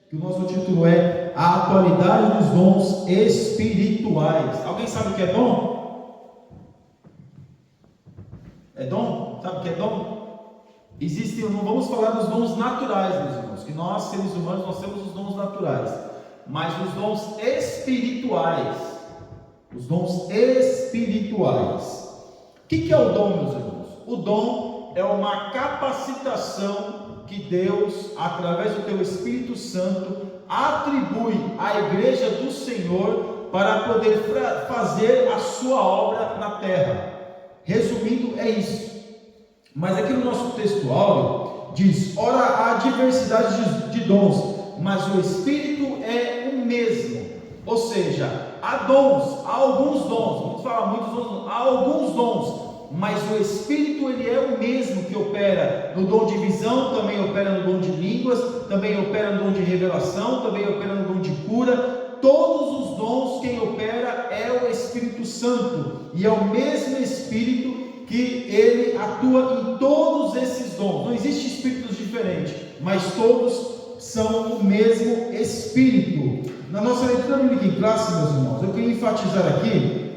que o nosso título é A Atualidade dos Dons Espirituais. Alguém sabe o que é dom? É dom? Sabe o que é dom? Existem, não vamos falar dos dons naturais, meus irmãos, que nós, seres humanos, nós temos os dons naturais, mas os dons espirituais. Os dons espirituais. O que é o dom, meus irmãos? O dom é uma capacitação que Deus, através do teu Espírito Santo, atribui à igreja do Senhor para poder fazer a sua obra na terra. Resumindo, é isso. Mas aqui no nosso texto áureo diz: ora, há diversidade de dons, mas o Espírito é o mesmo. Ou seja, há dons, há alguns dons, vamos falar muitos dons, há alguns dons, mas o Espírito ele é o mesmo que opera no dom de visão, também opera no dom de línguas, também opera no dom de revelação, também opera no dom de cura. Todos os dons quem opera é o Espírito Santo, e é o mesmo Espírito que ele atua em todos esses dons. Não existe espíritos diferentes, mas todos são o mesmo Espírito. Na nossa leitura bíblica em classe, meus irmãos, eu queria enfatizar aqui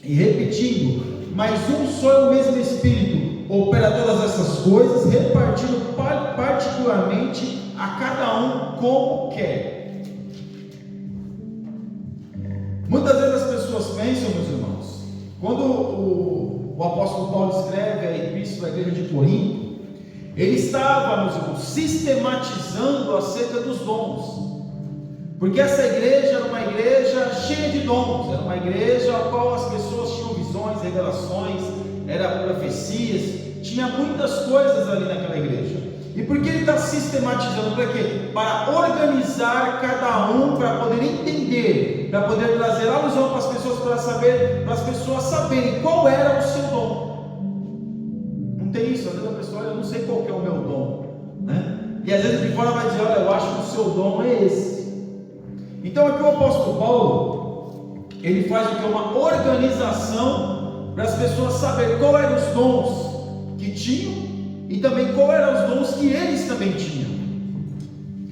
e repetindo: mas um só é o mesmo Espírito, opera todas essas coisas, repartindo particularmente a cada um como quer. Muitas vezes as pessoas pensam, meus irmãos, quando o apóstolo Paulo escreve a epístola à igreja de Corinto, ele estava, meus irmãos, sistematizando acerca dos dons. Porque essa igreja era uma igreja cheia de dons, era uma igreja a qual as pessoas tinham visões, revelações, era profecias, tinha muitas coisas ali naquela igreja. E por que ele está sistematizando? Para quê? Para organizar cada um, para poder entender, para poder trazer alusão para as pessoas, para as pessoas saberem qual era o seu dom. Não tem isso, às vezes a pessoa, olha, eu não sei qual que é o meu dom, né? E às vezes de fora vai dizer, olha, eu acho que o seu dom é esse. Então aqui o apóstolo Paulo, ele faz o que? Uma organização para as pessoas saberem qual eram os dons que tinham e também qual eram os dons que eles também tinham.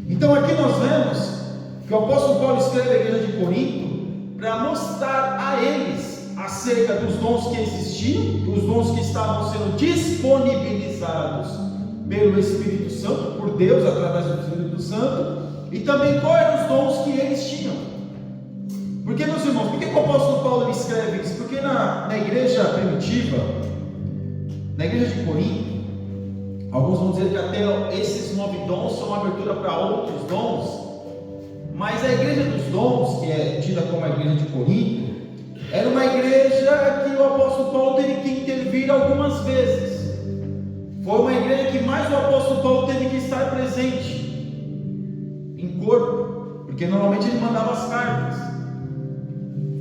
Então aqui nós vemos que o apóstolo Paulo escreve à igreja de Corinto para mostrar a eles acerca dos dons que existiam, os dons que estavam sendo disponibilizados pelo Espírito Santo, por Deus, através do Espírito Santo, e também quais eram os dons que eles tinham. Porque, meus irmãos, por que o apóstolo Paulo escreve isso? Porque na igreja primitiva, na igreja de Corinto, alguns vão dizer que até esses 9 dons são uma abertura para outros dons, mas a igreja dos dons, que é tida como a igreja de Corinto, era uma igreja que o apóstolo Paulo teve que intervir algumas vezes. Foi uma igreja que mais o apóstolo Paulo teve que estar presente em corpo, porque normalmente ele mandava as cartas.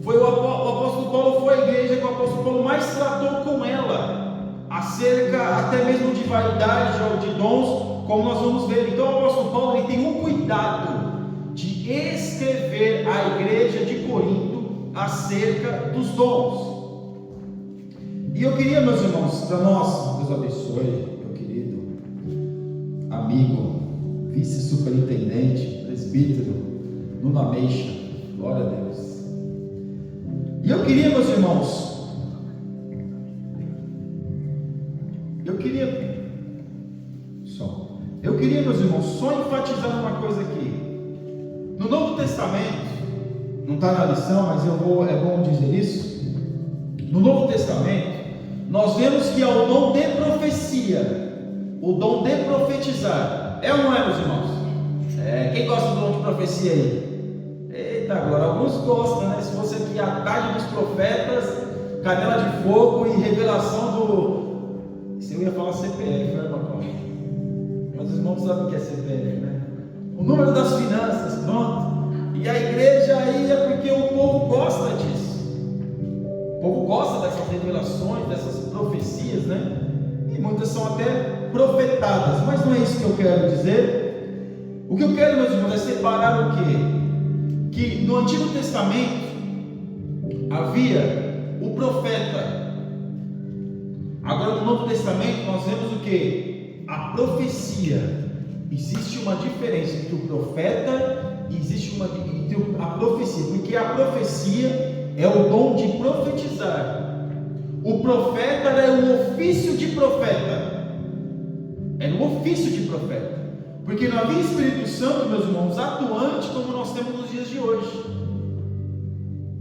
Foi o apóstolo Paulo foi a igreja que o apóstolo Paulo mais tratou com ela, acerca até mesmo de vaidade ou de dons, como nós vamos ver. Então o apóstolo Paulo ele tem um cuidado de escrever à igreja de Corinto acerca dos dons. E eu queria, meus irmãos, para nós, Deus abençoe, meu querido amigo, vice-superintendente, presbítero, Nuno Ameixa, glória a Deus. E eu queria, meus irmãos, meus irmãos, só enfatizar uma coisa aqui. No Novo Testamento, não está na lição, mas é bom dizer isso. No Novo Testamento, nós vemos que há o dom de profecia, o dom de profetizar. É ou não é, meus irmãos? Quem gosta do dom de profecia aí? Eita, agora alguns gostam, né? Se fosse aqui a tarde dos profetas, canela de fogo e revelação do... Se eu ia falar CPF, né, papai? Mas os irmãos sabem o que é CPF, né? O número das finanças, pronto. E a igreja aí é porque o povo gosta disso. O povo gosta dessas revelações, dessas profecias, né? E muitas são até profetadas, mas não é isso que eu quero dizer. O que eu quero, meus irmãos, é separar o quê? Que no Antigo Testamento havia o profeta. Agora no Novo Testamento nós vemos o quê? A profecia. existe uma diferença entre o profeta e existe entre a profecia, porque a profecia é o dom de profetizar. O profeta era o ofício de profeta, era o ofício de profeta, porque não havia Espírito Santo, meus irmãos, atuante como nós temos nos dias de hoje.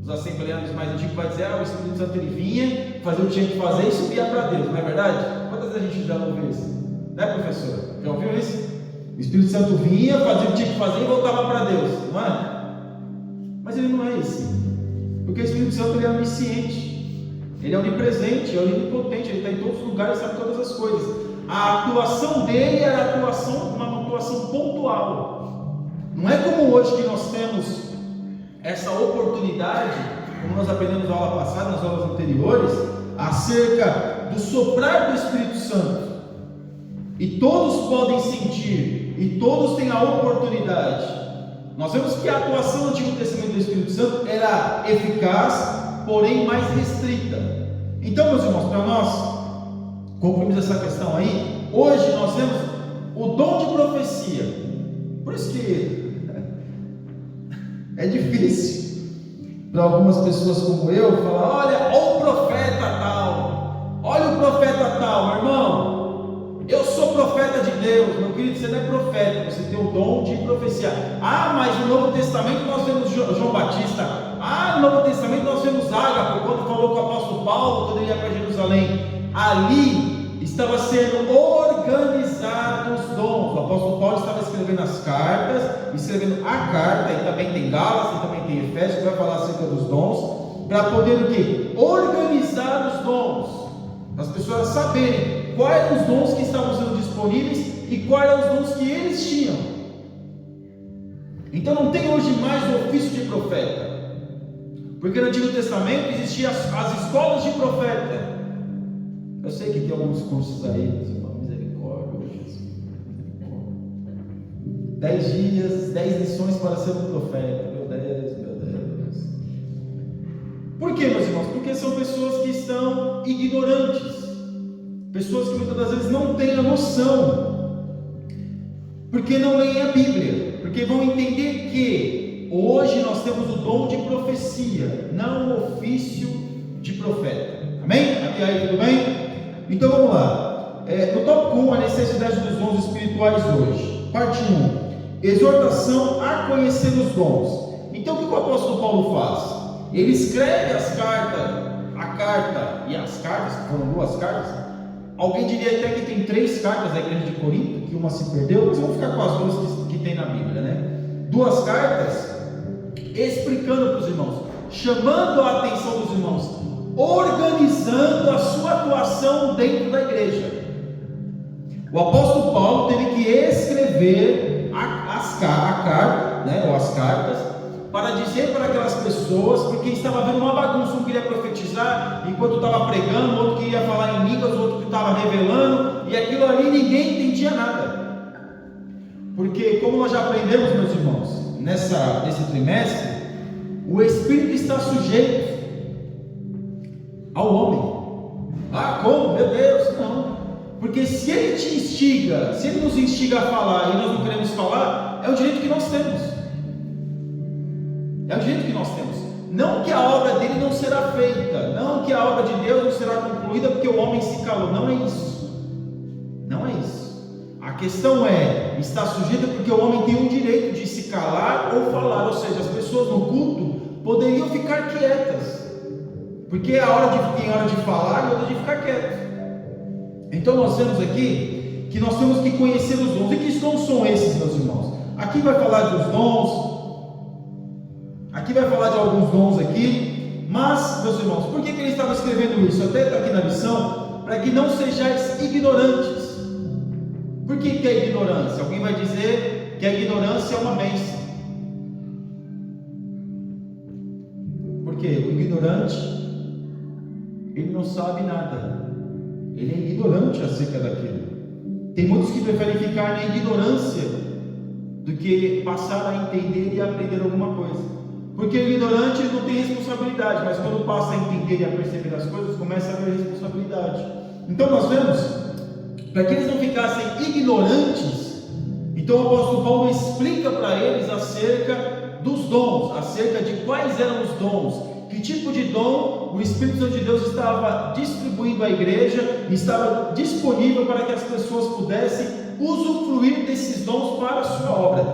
Os assembleanos mais antigos vão dizer: o Espírito Santo ele vinha, fazia o que tinha que fazer e subia para Deus, não é verdade? Quantas vezes a gente já ouviu isso? Né, professora? Já ouviu isso? O Espírito Santo vinha, fazia o que tinha que fazer e voltava para Deus, não é? Mas ele não é esse, porque o Espírito Santo ele é onisciente, ele é onipresente, ele é onipotente, ele está em todos os lugares e sabe todas as coisas. A atuação dele era uma atuação pontual. Não é como hoje que nós temos essa oportunidade, como nós aprendemos na aula passada, nas aulas anteriores, acerca do soprar do Espírito Santo, e todos podem sentir, e todos têm a oportunidade. Nós vemos que a atuação no Antigo Testamento do Espírito Santo era eficaz, porém mais restrita. Então, meus irmãos, para nós concluirmos essa questão aí, hoje nós temos o dom de profecia. Por isso que é difícil para algumas pessoas como eu falar: olha, o profeta tal, olha o profeta tal. Meu irmão, eu sou profeta de Deus. Meu querido, você não é profeta, você tem o dom de profecia. Mas no Novo Testamento nós vemos João Batista. No Novo Testamento nós vemos Ágapo, quando falou com o apóstolo Paulo, quando ele ia para Jerusalém. Ali estava sendo organizados os dons. O apóstolo Paulo estava escrevendo as cartas, escrevendo a carta, e também tem Gálatas, e também tem Efésios, que vai falar acerca dos dons, para poder o quê? Organizar os dons, para as pessoas saberem quais eram os dons que estavam sendo disponíveis e quais eram os dons que eles tinham. Então não tem hoje mais o ofício de profeta, porque no Antigo Testamento existiam as escolas de profeta. Eu sei que tem alguns cursos aí, meus irmãos, misericórdia, Jesus, misericórdia. 10 dias, 10 lições para ser um profeta. Meu Deus, meu Deus. Por que, meus irmãos? Porque são pessoas que estão ignorantes, pessoas que muitas das vezes não têm a noção, porque não leem a Bíblia, porque vão entender que hoje nós temos o dom de profecia, não o ofício de profeta. Amém? Até aí tudo bem? Então vamos lá. No tópico 1, a necessidade dos dons espirituais hoje. Parte 1. Exortação a conhecer os dons. Então o que o apóstolo Paulo faz? Ele escreve as cartas, a carta e as cartas, que foram 2 cartas. Alguém diria até que tem 3 cartas da igreja de Corinto, que uma se perdeu, mas vamos ficar com as 2 que tem na Bíblia, né? 2 cartas explicando para os irmãos, chamando a atenção dos irmãos, organizando a sua atuação dentro da igreja. O apóstolo Paulo teve que escrever a carta, né, ou as cartas, para dizer para aquelas pessoas, porque estava havendo uma bagunça. Um queria profetizar enquanto estava pregando, o outro queria falar em línguas, o outro que estava revelando, e aquilo ali ninguém entendia nada. Porque, como nós já aprendemos, meus irmãos, nesse trimestre, o Espírito está sujeito ao homem. Como? Meu Deus, não. Porque se ele te instiga, se ele nos instiga a falar e nós não queremos falar, é um direito que nós temos. É um direito que nós temos. Não que a obra dele não será feita, não que a obra de Deus não será concluída porque o homem se calou. Não é isso. Não é isso. A questão é, está sujeita porque o homem tem o direito de se calar ou falar. Ou seja, as pessoas no culto poderiam ficar quietas, porque tem hora de falar e outra de ficar quieto. Então nós vemos aqui que nós temos que conhecer os dons. E que dons são esses, meus irmãos? Aqui vai falar dos dons, aqui vai falar de alguns dons aqui, mas, meus irmãos, por que ele estava escrevendo isso? Até está aqui na lição, para que não sejais ignorantes. Por que é ignorância? Alguém vai dizer que a ignorância é uma bênção. Por quê? O ignorante, ele não sabe nada, ele é ignorante acerca daquilo. Tem muitos que preferem ficar na ignorância do que passar a entender e aprender alguma coisa, porque o ignorante não tem responsabilidade, mas quando passa a entender e a perceber as coisas, começa a haver responsabilidade. Então nós vemos, para que eles não ficassem ignorantes, Então o apóstolo Paulo explica para eles acerca dos dons, acerca de quais eram os dons, que tipo de dom o Espírito Santo de Deus estava distribuindo à igreja, estava disponível para que as pessoas pudessem usufruir desses dons para a sua obra.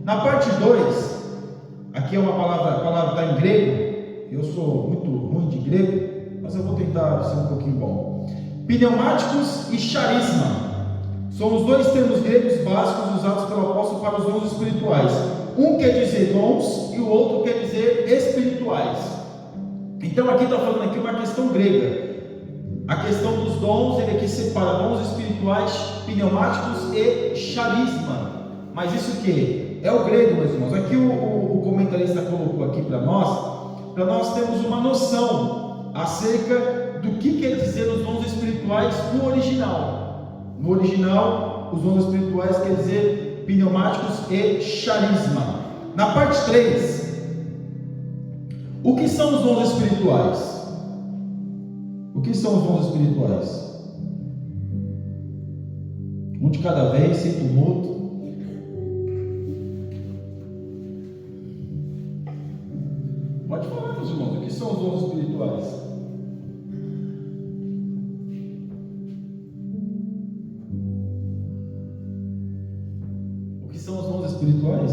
Na parte 2, aqui é uma palavra, a palavra está em grego, eu sou muito ruim de grego, mas eu vou tentar ser um pouquinho bom. Pneumáticos e charisma são os dois termos gregos básicos usados pelo apóstolo para os dons espirituais. Um quer dizer dons e o outro quer dizer espirituais. Então aqui está falando aqui uma questão grega. A questão dos dons, ele aqui separa dons espirituais, pneumáticos e charisma. Mas isso o que? É o grego, meus irmãos. Aqui o comentarista colocou aqui para nós termos uma noção acerca do que quer dizer os dons espirituais no original. No original, os dons espirituais quer dizer pneumáticos e charisma. Na parte 3, o que são os dons espirituais? O que são os dons espirituais? Um de cada vez, sem tumulto. Pode falar, meus irmãos, o que são os dons espirituais? São os dons espirituais?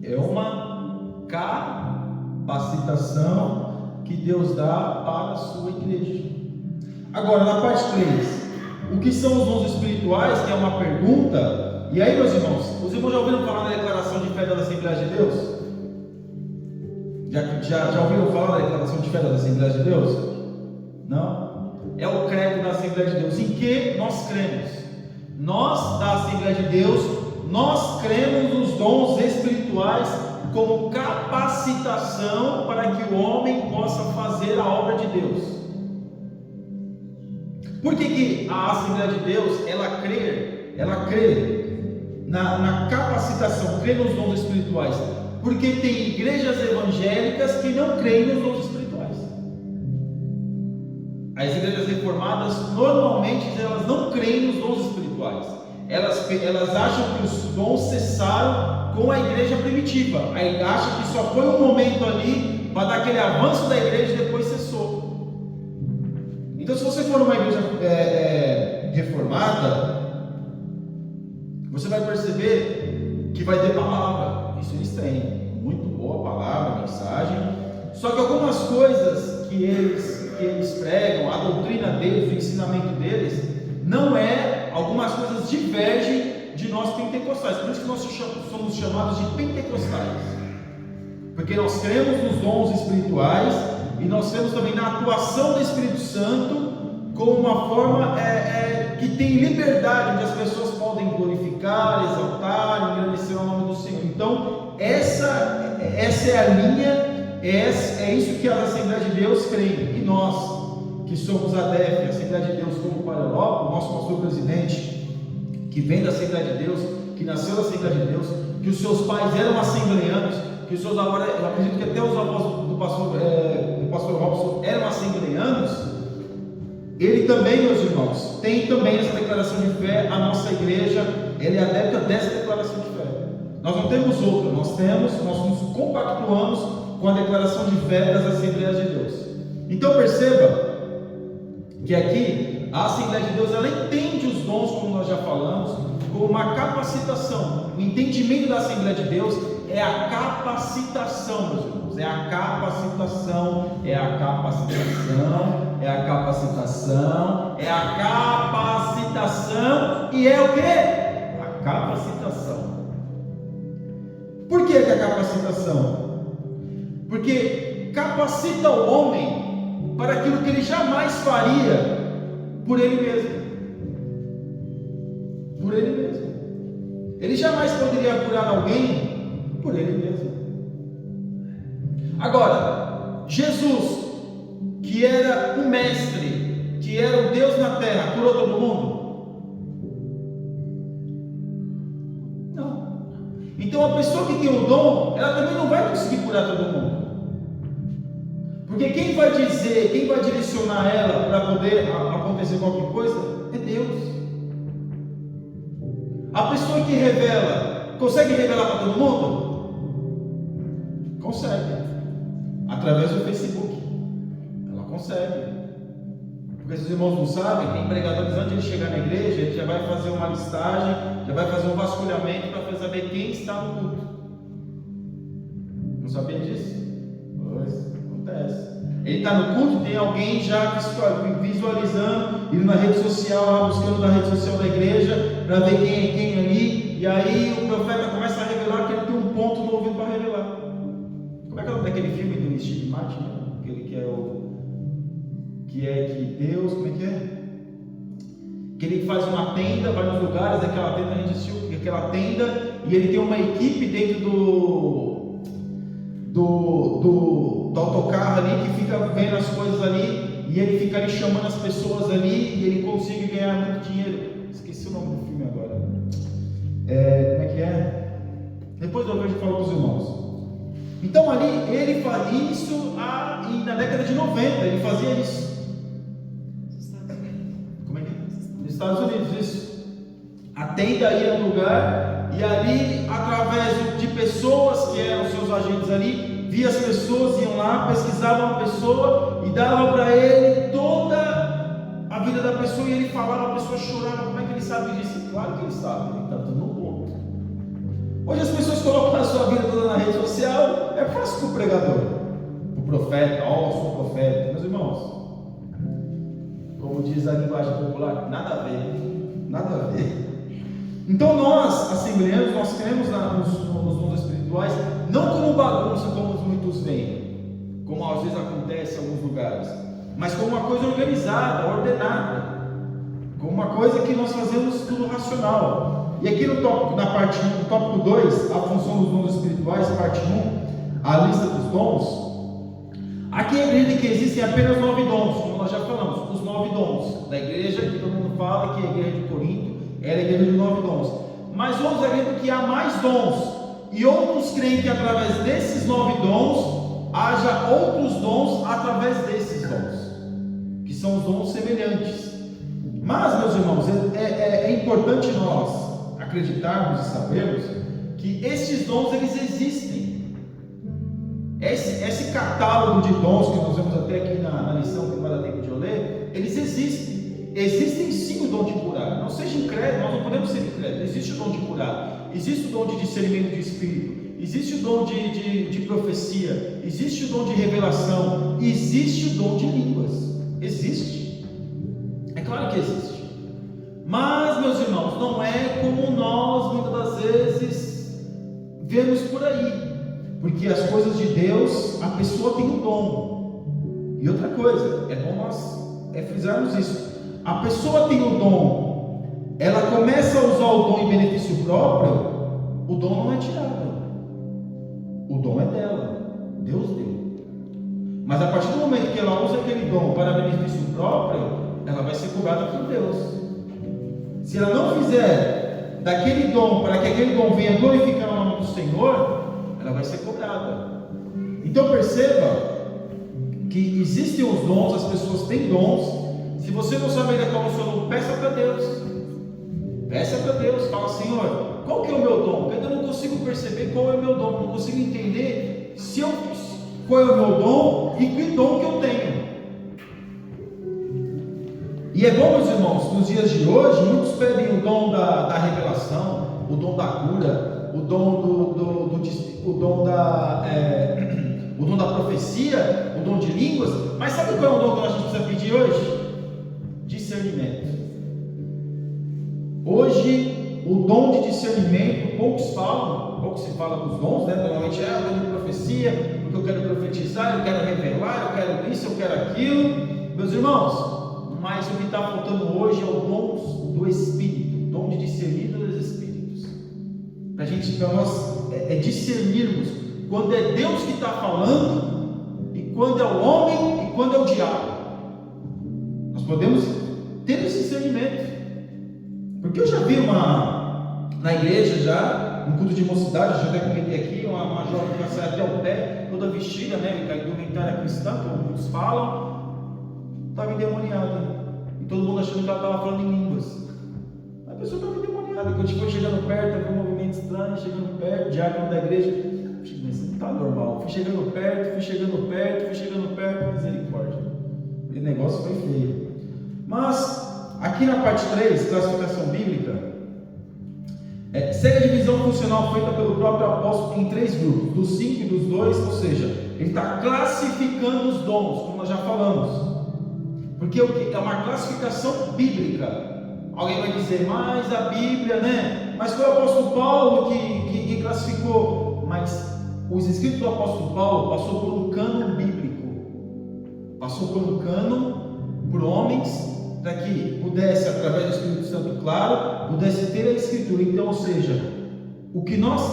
É uma capacitação que Deus dá para a sua igreja. Agora, na parte 3, o que são os dons espirituais? Que é uma pergunta. E aí, meus irmãos, os irmãos já ouviram falar da declaração de fé da Assembleia de Deus? Já ouviram falar da declaração de fé da Assembleia de Deus? Não? É o credo da Assembleia de Deus. Em que nós cremos? Nós, da Assembleia de Deus, nós cremos nos dons espirituais como capacitação para que o homem possa fazer a obra de Deus. Por que a Assembleia de Deus, ela crê na capacitação, crê nos dons espirituais? Porque tem igrejas evangélicas que não creem nos dons espirituais. As igrejas reformadas, normalmente, elas não creem nos dons espirituais. Elas acham que os dons cessaram com a igreja primitiva. Aí acham que só foi um momento ali para dar aquele avanço da igreja e depois cessou. Então, se você for numa igreja reformada, você vai perceber que vai ter palavra. Isso eles têm, muito boa palavra, mensagem. Só que algumas coisas que eles pregam, a doutrina deles, o ensinamento deles, não é, algumas coisas divergem de nós pentecostais. Por isso que nós somos chamados de pentecostais, porque nós cremos nos dons espirituais e nós cremos também na atuação do Espírito Santo como uma forma que tem liberdade, onde as pessoas podem glorificar, exaltar, engrandecer o nome do Senhor. Então essa é a linha. É isso que as Assembleias de Deus creem. E nós, que somos a DEF, a Assembleia de Deus como para a Europa, o nosso pastor presidente, que vem da Assembleia de Deus, que nasceu da Assembleia de Deus, que os seus pais eram assembleianos, que os seus avós, eu acredito que até os avós do pastor Robson eram assembleianos. Ele também, meus irmãos, tem também essa declaração de fé. A nossa igreja, ele é adepta dessa declaração de fé. Nós não temos outra, nós nos compactuamos com a declaração de fé das Assembleias de Deus. Então perceba que aqui a Assembleia de Deus, ela entende os dons, como nós já falamos, como uma capacitação. O entendimento da Assembleia de Deus é a capacitação, meus irmãos. É a capacitação, é a capacitação, é a capacitação, é a capacitação e é o que? A capacitação. Por que a capacitação? Porque capacita o homem para aquilo que ele jamais faria por ele mesmo. Por ele mesmo. Ele jamais poderia curar alguém por ele mesmo. Agora, Jesus, que era o mestre, que era o Deus na terra, curou todo mundo? Não. Então a pessoa que tem o dom, ela também não vai conseguir curar todo mundo. Porque quem vai dizer, quem vai direcionar ela para poder acontecer qualquer coisa é Deus. A pessoa que revela, consegue revelar para todo mundo? Consegue. Através do Facebook. Ela consegue. Porque se os irmãos não sabem, tem pregadores antes de ele chegar na igreja, ele já vai fazer uma listagem, já vai fazer um vasculhamento para saber quem está no culto. Não sabia disso? Pois, acontece. Ele está no culto, tem alguém já visualizando, indo na rede social, lá buscando na rede social da igreja, para ver quem é quem ali, e aí o profeta começa a revelar que ele tem um ponto no ouvido para revelar. Como é que é o nome daquele filme do Steve Martin, né? Aquele que é que Deus, como é que é? Que ele faz uma tenda, vai nos lugares daquela tenda, a gente assistiu aquela tenda, e ele tem uma equipe dentro do autocarro ali, que fica vendo as coisas ali, e ele fica ali chamando as pessoas ali, e ele consegue ganhar muito dinheiro. Esqueci o nome do filme agora. Como é que é? Depois eu vejo e falo para os irmãos. Então ali, ele fazia isso na década de 90, ele fazia isso. Como é que é? Nos Estados Unidos, isso. A tenda ia no lugar, e ali, através de pessoas que eram seus agentes ali, via as pessoas, iam lá, pesquisavam a pessoa e davam para ele toda a vida da pessoa, e ele falava, a pessoa chorava. Como é que ele sabe disso? Claro que ele sabe, ele está tudo no ponto. Hoje as pessoas colocam a sua vida toda na rede social, é fácil para o pregador, para o profeta, sou profeta. Meus irmãos, como diz a linguagem popular, nada a ver, nada a ver. Então nós, assembleanos, nós cremos nos dons espirituais, não como bagunça, como muitos veem, como às vezes acontece em alguns lugares, mas como uma coisa organizada, ordenada, como uma coisa que nós fazemos tudo racional. E aqui no tópico 2, a função dos dons espirituais, parte 1, a lista dos dons. Aqui é evidente que existem apenas 9 dons, como nós já falamos, os 9 dons da igreja, que todo mundo fala que a igreja de Corinto era a igreja de 9 dons. Mas outros acreditam que há mais dons, e outros creem que através desses 9 dons, haja outros dons através desses dons, que são os dons semelhantes. Mas, meus irmãos, é importante nós acreditarmos e sabermos que esses dons, eles existem. Esse catálogo de dons que nós vemos até aqui na lição, que não vai dar tempo de eu ler, eles existem. Existem sim o dom de curar. Não seja incrédulo, nós não podemos ser incrédulos. Existe o dom de curar, existe o dom de discernimento de espírito, existe o dom de profecia, existe o dom de revelação, existe o dom de línguas. Existe. É claro que existe. Mas, meus irmãos, não é como nós muitas das vezes vemos por aí. Porque as coisas de Deus, a pessoa tem um dom. E outra coisa, é bom nós frisarmos isso. A pessoa tem um dom, ela começa a usar o dom em benefício próprio, o dom não é tirado. O dom é dela. Deus deu. Mas a partir do momento que ela usa aquele dom para benefício próprio, ela vai ser cobrada por Deus. Se ela não fizer daquele dom, para que aquele dom venha glorificar o nome do Senhor, ela vai ser cobrada. Então perceba que existem os dons, as pessoas têm dons. Se você não sabe ainda qual é o seu dom, peça para Deus. Peça para Deus, fala: Senhor, qual que é o meu dom? Porque eu não consigo perceber qual é o meu dom, não consigo entender qual é o meu dom e que dom que eu tenho. E é bom, meus irmãos, nos dias de hoje, muitos pedem o dom da revelação, o dom da cura, o dom da profecia, o dom de línguas. Mas sabe qual é o dom que a gente precisa pedir hoje? Discernimento. Hoje, o dom de discernimento, pouco se fala dos dons, né? Normalmente é o dom de profecia, porque eu quero profetizar, eu quero revelar, eu quero isso, eu quero aquilo. Meus irmãos, mas o que está faltando hoje é o dom do Espírito, o dom de discernir dos Espíritos. Para nós discernirmos quando é Deus que está falando, e quando é o homem, e quando é o diabo. Nós podemos ter esse discernimento. Porque eu já vi na igreja, no culto de mocidade, já até comentei aqui, uma jovem que sai até o pé, toda vestida, né, indumentária cristã, como muitos falam, estava endemoniada. E todo mundo achando que ela estava falando em línguas. A pessoa estava endemoniada. nada. Quando foi chegando perto, havia um movimento estranho, chegando perto, diácono da igreja. Isso não está normal. Fui chegando perto, misericórdia. O negócio foi feio. Mas, aqui na parte 3, classificação bíblica, segue a divisão funcional feita pelo próprio apóstolo em 3 grupos, dos 5 e dos 2, ou seja, ele está classificando os dons, como nós já falamos. Porque é uma classificação bíblica. Alguém vai dizer, mas a Bíblia, né? Mas foi o apóstolo Paulo que classificou. Mas os escritos do apóstolo Paulo passou por um cânon bíblico. Passou por um cânon por homens, para que pudesse, através do Espírito Santo, claro, pudesse ter a escritura. Então, ou seja,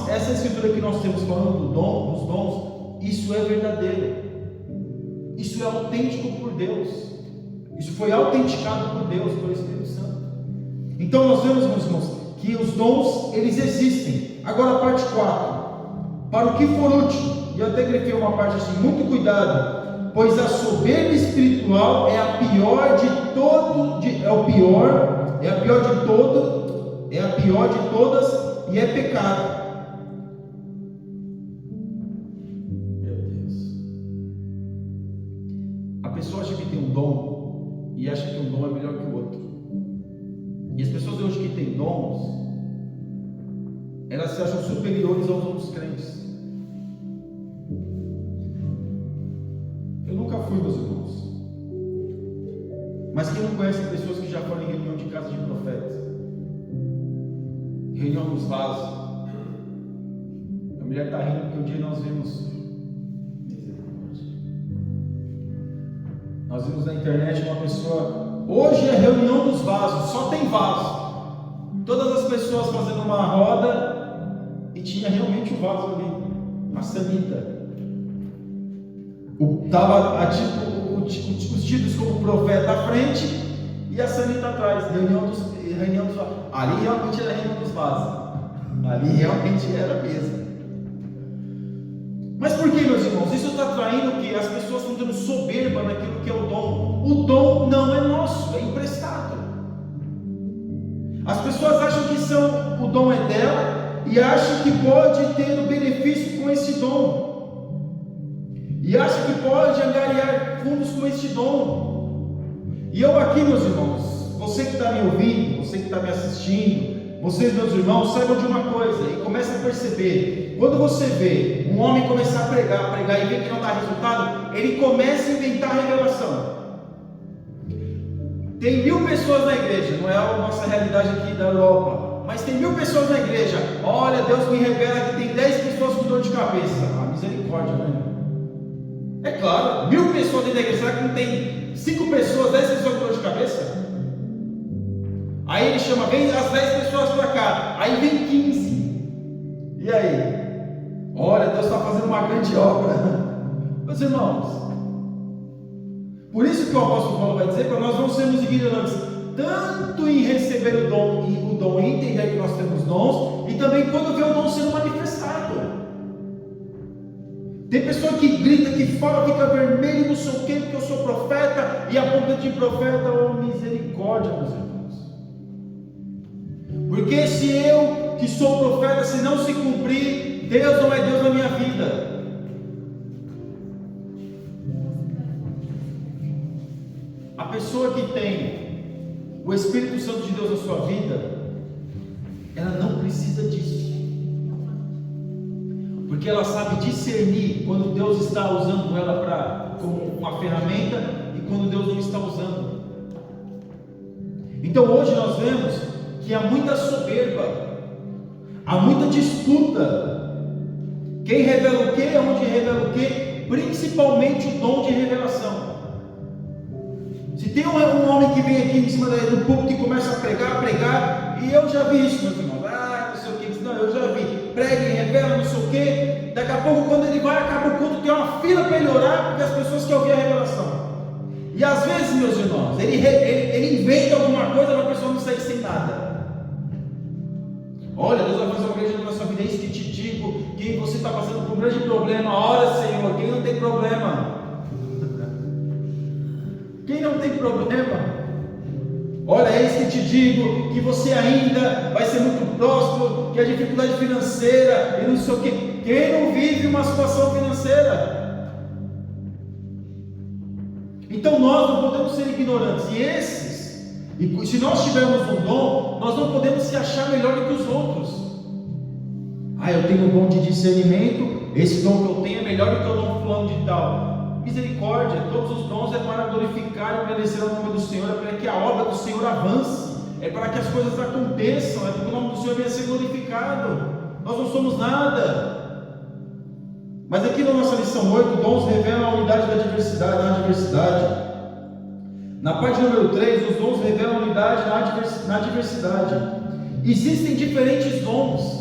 essa escritura que nós temos falando dos dons, isso é verdadeiro. Isso é autêntico por Deus. Isso foi autenticado por Deus, pelo Espírito Santo. Então nós vemos, meus irmãos, que os dons, eles existem. Agora a parte 4. Para o que for útil, e eu até grifei uma parte assim, muito cuidado, pois a soberba espiritual é a pior de todas e é pecado. Meu Deus. A pessoa acha que tem um dom e acha que um dom é melhor que o outro. E as pessoas hoje que têm dons, elas se acham superiores aos outros crentes. Eu nunca fui, meus irmãos. Mas quem não conhece pessoas que já foram em reunião de casa de profeta? Reunião dos vasos. A mulher está rindo porque um dia nós vimos na internet uma pessoa. Hoje é reunião dos vasos, só tem vaso. Todas as pessoas fazendo uma roda e tinha realmente o vaso ali, a sanita. Estava os títulos como profeta à frente e a sanita atrás. Reunião dos vasos. Ali realmente era a reunião dos vasos. Ali realmente era mesmo. Mas por que, meus irmãos? Isso está traindo que as pessoas estão tendo soberba naquilo que é o dom. O dom não é nosso, é emprestado. As pessoas acham que o dom é dela e acham que pode ter o benefício com esse dom. E acham que pode angariar fundos com este dom. E eu aqui, meus irmãos, você que está me ouvindo, você que está me assistindo, vocês, meus irmãos, saibam de uma coisa e comecem a perceber. Quando você vê um homem começar a pregar e ver que não dá resultado, ele começa a inventar revelação. Tem 1000 pessoas na igreja, não é a nossa realidade aqui da Europa, mas tem 1000 pessoas na igreja. Olha, Deus me revela que tem 10 pessoas com dor de cabeça. Misericórdia, né? É claro, 1000 pessoas dentro da igreja, será que não tem 5 pessoas, 10 pessoas com dor de cabeça? Aí ele chama, vem as 10 pessoas para cá, aí vem 15. E aí? Olha, Deus está fazendo uma grande obra. Meus irmãos, por isso que o apóstolo Paulo vai dizer para nós não sermos ignorantes, tanto em receber o dom e entender que nós temos dons, e também quando vê o dom sendo manifestado. Tem pessoa que grita, que fala, fica vermelho, não sei o que, porque eu sou profeta, e aponta de profeta, misericórdia, meus irmãos. Porque se eu, que sou profeta, se não se cumprir, Deus não é Deus na minha vida. A pessoa que tem o Espírito Santo de Deus na sua vida, ela não precisa disso. Porque ela sabe discernir quando Deus está usando ela como uma ferramenta e quando Deus não está usando. Então hoje nós vemos que há muita soberba, há muita disputa. Quem revela o que, onde revela o que, principalmente o dom de revelação. Se tem um homem que vem aqui em cima do púlpito e começa a pregar, e eu já vi isso, meus irmãos, não sei o que, não, eu já vi, prega e revela, não sei o que, daqui a pouco quando ele vai, acaba o culto, tem uma fila para ele orar, porque as pessoas querem ouvir a revelação. E às vezes, meus irmãos, ele inventa alguma coisa para a pessoa não sair sem nada. Olha, Deus vai fazer uma grande na sua vida, é isso que te digo, que você está passando por um grande problema. Ora, Senhor, quem não tem problema? Quem não tem problema? Olha, eis que te digo que você ainda vai ser muito próspero, que a dificuldade financeira e não sei o que. Quem não vive uma situação financeira? Então nós não podemos ser ignorantes. E se nós tivermos um dom, nós não podemos se achar melhor do que os outros. Eu tenho um dom de discernimento, esse dom que eu tenho é melhor do que o dom fulano de tal. Misericórdia, todos os dons é para glorificar e obedecer ao nome do Senhor, é para que a obra do Senhor avance, é para que as coisas aconteçam, é para que o nome do Senhor venha a ser glorificado. Nós não somos nada. Mas aqui na nossa lição 8, dons revelam a unidade da diversidade, na diversidade. Na parte número 3, os dons revelam a unidade na diversidade. Existem diferentes dons,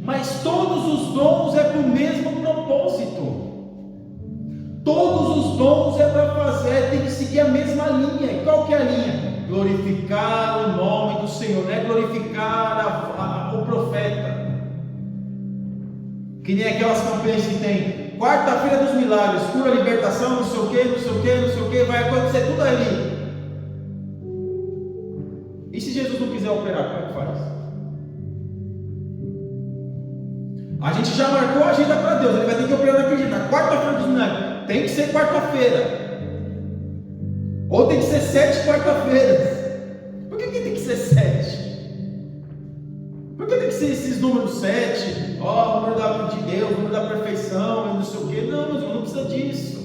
mas todos os dons é para o mesmo propósito. Todos os dons é para fazer, tem que seguir a mesma linha. Qual que é a linha? Glorificar o nome do Senhor, não é glorificar o profeta. Que nem aquelas campanhas que tem quarta-feira dos milagres, cura, libertação, não sei o que, não sei o que, não sei o que, vai acontecer tudo ali. E se Jesus não quiser operar, como é que faz? A gente já marcou a agenda para Deus, ele vai ter que operar naquele dia, na quarta-feira dos milagres. Tem que ser quarta-feira, ou tem que ser 7 quarta-feiras. Por que tem que ser 7? Por que tem que ser esses números 7? O número de Deus, o número da perfeição, não sei o que. Não precisa disso.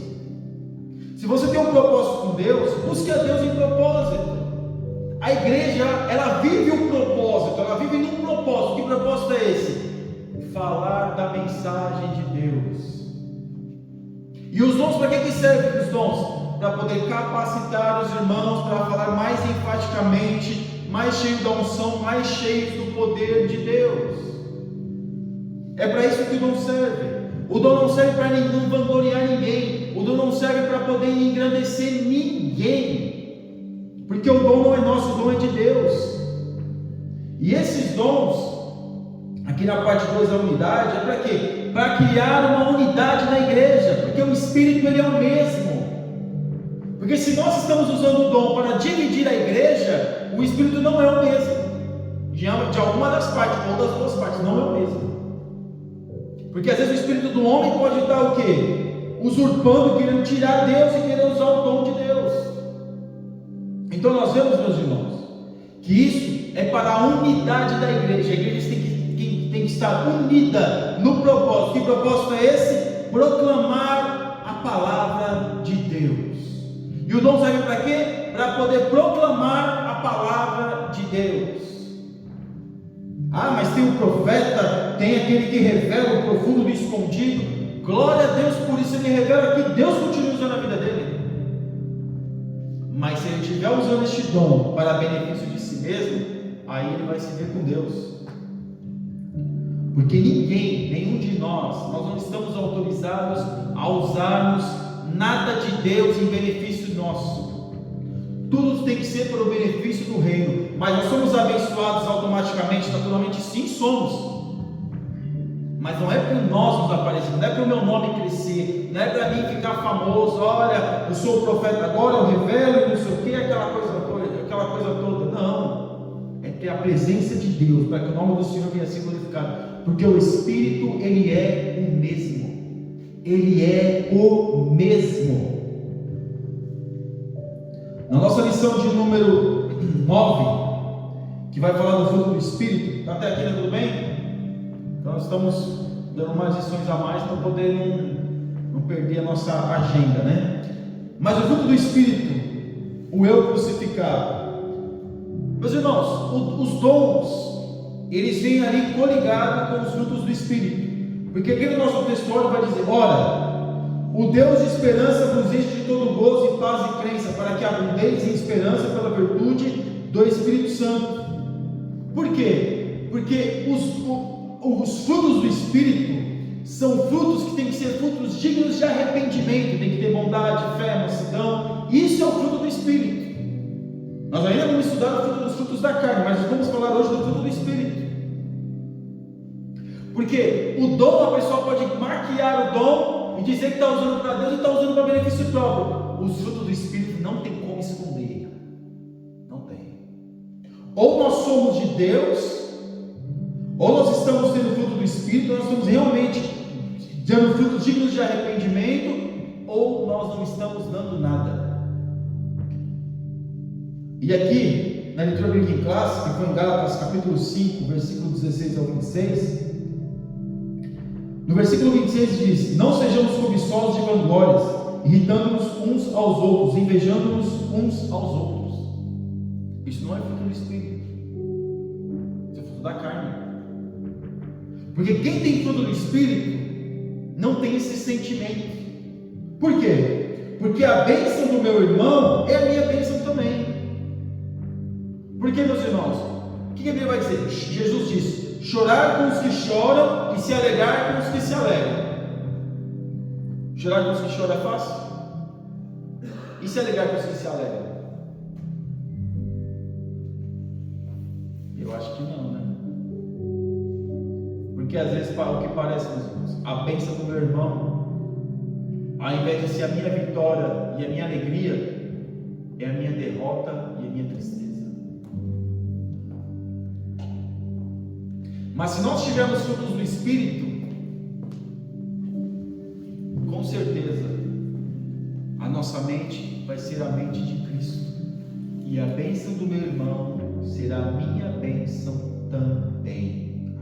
Se você tem um propósito com Deus, busque a Deus em propósito. A igreja, ela vive um propósito, ela vive num propósito. Que propósito é esse? Falar da mensagem de Deus. E os dons, para que servem os dons? Para poder capacitar os irmãos para falar mais enfaticamente, mais cheio da unção, mais cheios do poder de Deus. É para isso que o dom serve. O dom não serve para não vangloriar ninguém. O dom não serve para poder engrandecer ninguém. Porque o dom não é nosso, o dom é de Deus. E esses dons, aqui na parte 2 da unidade, é para quê? Para criar uma unidade na igreja, porque o Espírito ele é o mesmo. Porque se nós estamos usando o dom para dividir a igreja, o Espírito não é o mesmo. De alguma das partes, ou das duas partes, não é o mesmo. Porque às vezes o Espírito do homem pode estar o quê? Usurpando, querendo tirar Deus e querendo usar o dom de Deus. Então nós vemos, meus irmãos, que isso é para a unidade da igreja. A igreja tem que estar unida no propósito. Que propósito é esse? Proclamar a palavra de Deus. E o dom serve para quê? Para poder proclamar a palavra de Deus. Mas tem o profeta, tem aquele que revela o profundo do escondido. Glória a Deus por isso, ele revela que Deus continua usando a vida dele. Mas se ele estiver usando este dom para benefício de si mesmo, aí ele vai se ver com Deus. Porque nenhum de nós não estamos autorizados a usarmos nada de Deus em benefício nosso. Tudo tem que ser para o benefício do reino. Mas nós somos abençoados automaticamente, naturalmente, sim, somos. Mas não é para nós nos aparecer, não é para o meu nome crescer, não é para mim ficar famoso. Olha, eu sou o profeta agora, eu revelo e não sei o que, aquela coisa toda. Não. É ter a presença de Deus, para que o nome do Senhor venha a ser glorificado. Porque o Espírito, ele é o mesmo. Ele é o mesmo. Na nossa lição de número 9, que vai falar do fruto do Espírito, até aqui, tudo bem? Então nós estamos dando umas lições a mais para poder não perder a nossa agenda, né? Mas o fruto do Espírito, o eu crucificado. Meus irmãos, os dons, eles vêm ali coligados com os frutos do Espírito. Porque aqui no nosso texto vai dizer: ora, o Deus de esperança vos enche de todo gozo e paz e crença, para que abundeis em esperança pela virtude do Espírito Santo. Por quê? Porque os frutos do Espírito são frutos que têm que ser frutos dignos de arrependimento. Tem que ter bondade, fé, mansidão. Isso é o fruto do Espírito. Nós ainda vamos estudar os frutos da carne, mas vamos falar hoje do fruto do Espírito. Porque o dom, a pessoa pode maquiar o dom e dizer que está usando para Deus e está usando para benefício próprio. Os frutos do Espírito não tem como esconder. Não tem. somos de Deus, ou nós estamos tendo fruto do Espírito, nós estamos realmente dando frutos dignos de arrependimento, ou nós não estamos dando nada. E aqui, na leitura bíblica em classe, que foi em Gálatas capítulo 5, versículo 16 ao 26, no versículo 26 diz: não sejamos cobiçosos de vanglórias, irritando-nos uns aos outros, invejando-nos uns aos outros. Isso não é fruto do Espírito, isso é fruto da carne. Porque quem tem fruto do Espírito não tem esse sentimento. Por quê? Porque a bênção do meu irmão é a minha bênção também. Porque, meus irmãos, o que a Bíblia vai dizer? Jesus disse: chorar com os que choram e se alegrar com os que se alegram. Chorar com os que choram é fácil? E se alegrar com os que se alegram? Eu acho que não, né? Porque às vezes o que parece, meus irmãos, a bênção do meu irmão, ao invés de ser a minha vitória e a minha alegria, é a minha derrota e a minha tristeza. Mas se nós tivermos frutos do Espírito, com certeza a nossa mente vai ser a mente de Cristo, e a bênção do meu irmão será a minha bênção também.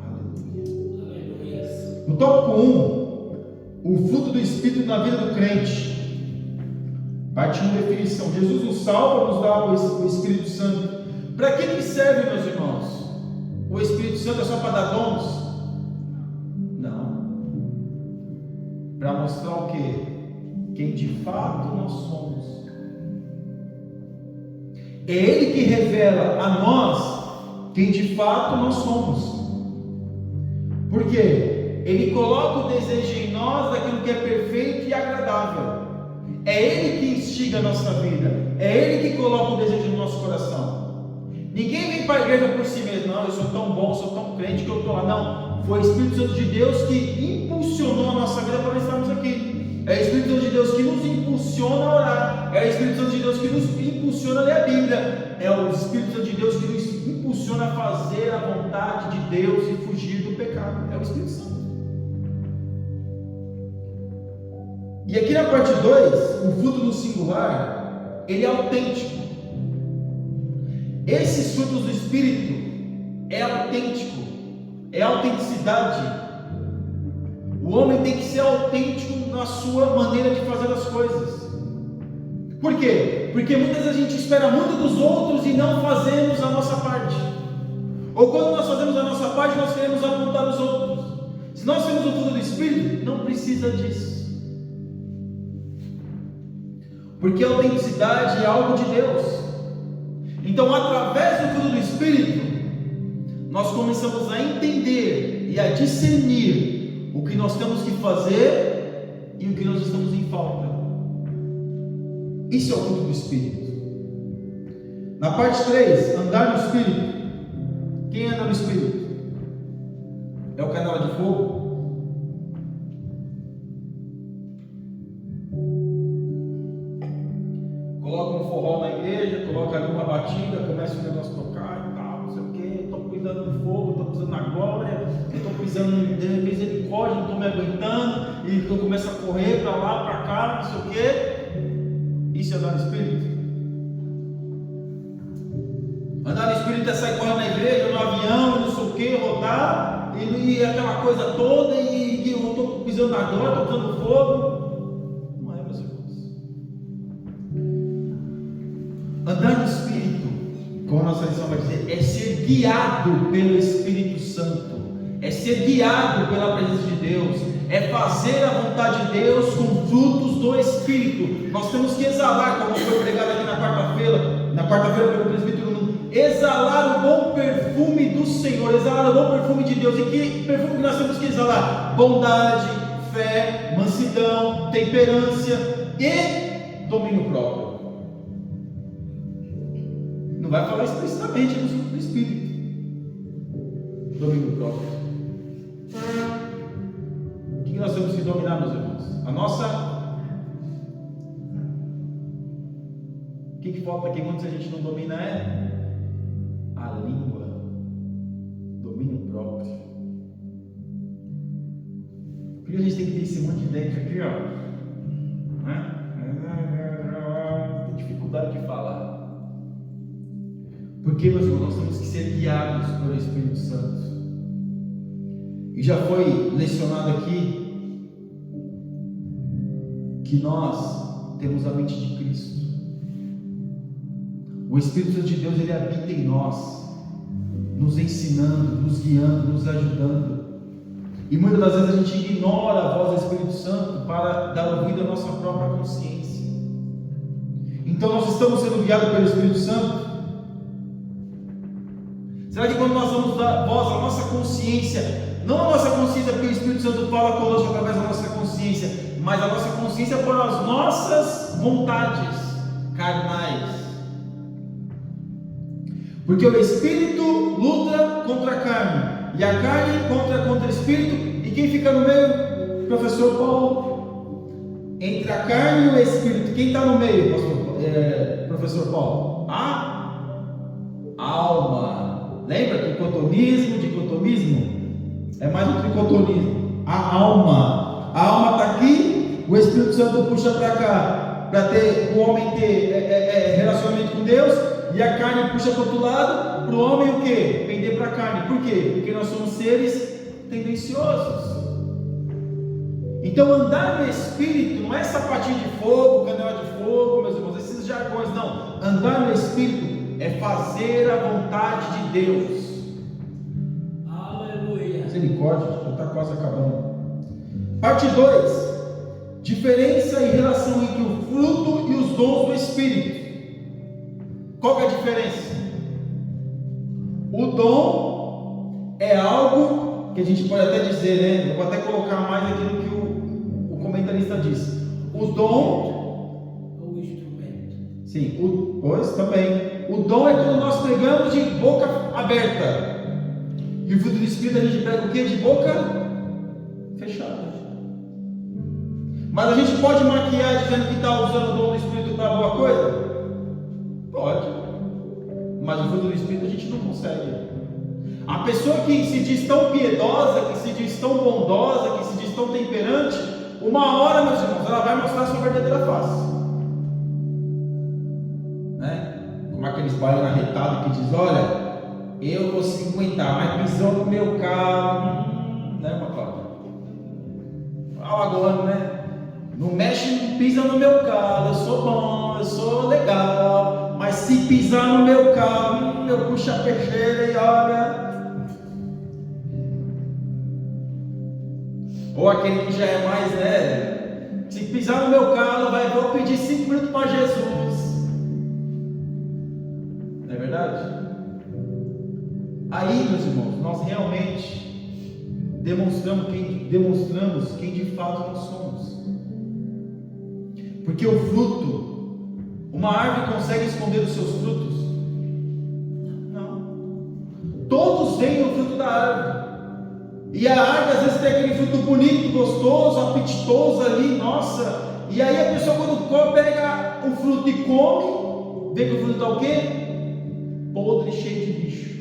Aleluia. No tópico 1, o fruto do Espírito na vida do crente. Parte 1, definição: Jesus nos salva, nos dá o Espírito Santo. Para que serve, meus irmãos? O Espírito Santo é só para dar dons? Não. Para mostrar o quê? Quem de fato nós somos. É Ele que revela a nós quem de fato nós somos. Por quê? Ele coloca o desejo em nós daquilo que é perfeito e agradável. É Ele que instiga a nossa vida. É Ele que coloca o desejo no nosso coração. Ninguém vem para a igreja por si mesmo. Não, eu sou tão bom, sou tão crente que eu estou lá. Não, foi o Espírito Santo de Deus que impulsionou a nossa vida para nós estarmos aqui. É o Espírito Santo de Deus que nos impulsiona a orar. É o Espírito Santo de Deus que nos impulsiona a ler a Bíblia. É o Espírito Santo de Deus que nos impulsiona a fazer a vontade de Deus e fugir do pecado. É o Espírito Santo. E aqui na parte 2, o fruto no singular, ele é autêntico. Esses frutos do Espírito é autêntico, é autenticidade. O homem tem que ser autêntico na sua maneira de fazer as coisas. Por quê? Porque muitas vezes a gente espera muito dos outros e não fazemos a nossa parte. Ou quando nós fazemos a nossa parte, nós queremos apontar os outros. Se nós temos o fruto do Espírito, não precisa disso. Porque a autenticidade é algo de Deus. Então, através do fruto do Espírito, nós começamos a entender e a discernir o que nós temos que fazer e o que nós estamos em falta. Isso é o fruto do Espírito. Na parte 3, andar no Espírito. Quem anda no Espírito? É o canal de fogo? Coloca um forró na igreja, coloca ali uma batida, começa o negócio a tocar e tal, não sei o que. Estou pisando no fogo, estou pisando na glória, estou pisando em misericórdia, não estou me aguentando, e eu começo a correr para lá, para cá, não sei o que. Isso é andar no Espírito. Andar no Espírito é sair correndo na igreja, no avião, não sei o que, rodar, e aquela coisa toda, e eu estou pisando na glória, estou pisando no fogo. Andar no Espírito, como a nossa lição vai dizer, é ser guiado pelo Espírito Santo, é ser guiado pela presença de Deus, é fazer a vontade de Deus com frutos do Espírito. Nós temos que exalar, como foi pregado aqui na quarta-feira pelo presbítero Nuno, exalar o bom perfume do Senhor, exalar o bom perfume de Deus. E que perfume que nós temos que exalar? Bondade, fé, mansidão, temperança e domínio próprio. Não vai falar explicitamente no fruto do Espírito. Domínio próprio. O que nós temos que dominar, meus irmãos? A nossa. O que falta aqui, quando a gente não domina, é a língua. Por que a gente tem que ter esse monte de dente aqui, ó? Né? Tem dificuldade de falar. Porque, meus irmãos, nós temos que ser guiados pelo Espírito Santo. E já foi lecionado aqui que nós temos a mente de Cristo. O Espírito Santo de Deus, ele habita em nós, nos ensinando, nos guiando, nos ajudando. E muitas das vezes a gente ignora a voz do Espírito Santo para dar ouvido à nossa própria consciência. Então nós estamos sendo guiados pelo Espírito Santo? Será que quando nós vamos dar voz à nossa consciência, não a nossa consciência porque o Espírito Santo fala conosco através da nossa consciência, mas a nossa consciência por as nossas vontades carnais? Porque o Espírito luta contra a carne, e a carne contra o Espírito, e quem fica no meio? Professor Paulo. Entre a carne e o Espírito, quem está no meio, professor Paulo? A alma. Lembra? Dicotomismo? É mais um tricotonismo. A alma está aqui, o Espírito Santo puxa para cá, para o homem ter relacionamento com Deus, e a carne puxa para o outro lado, para o homem o quê? Pender para a carne. Por quê? Porque nós somos seres tendenciosos. Então andar no Espírito não é sapatinho de fogo, canela de fogo, meus irmãos, esses jargões, não. Andar no Espírito é fazer a vontade de Deus. Aleluia. Misericórdia, já está quase acabando. Parte 2. Diferença e relação entre o fruto e os dons do Espírito. Qual que é a diferença? O dom é algo que a gente pode até dizer, né? Eu vou até colocar mais aquilo que o comentarista disse. O dom, o instrumento. Sim, pois também. O dom é quando nós pregamos de boca aberta. E o fruto do Espírito a gente prega o quê? De boca fechada. Mas a gente pode maquiar dizendo que está usando o dom do Espírito para alguma coisa? Pode, mas o fruto do Espírito a gente não consegue. A pessoa que se diz tão piedosa, que se diz tão bondosa, que se diz tão temperante, uma hora, meus irmãos, ela vai mostrar a sua verdadeira face, né? Como aqueles baianos arretados que diz: olha, eu vou 50, mas pisou no meu carro, né, Macláudia? Alagoano, né? Não mexe, não pisa no meu carro, eu sou bom, eu sou legal, mas se pisar no meu carro, eu puxo a peixeira e olha. Ou aquele que já é mais, né? Se pisar no meu carro, vou pedir 5 minutos para Jesus. Não é verdade? Aí, meus irmãos, nós realmente demonstramos quem de fato nós somos. Porque o fruto, uma árvore consegue esconder os seus frutos? Não. Todos veem o fruto da árvore. E a árvore às vezes tem aquele fruto bonito, gostoso, apetitoso ali, nossa. E aí a pessoa quando pega o fruto e come, vê que o fruto está o quê? Podre, cheio de bicho.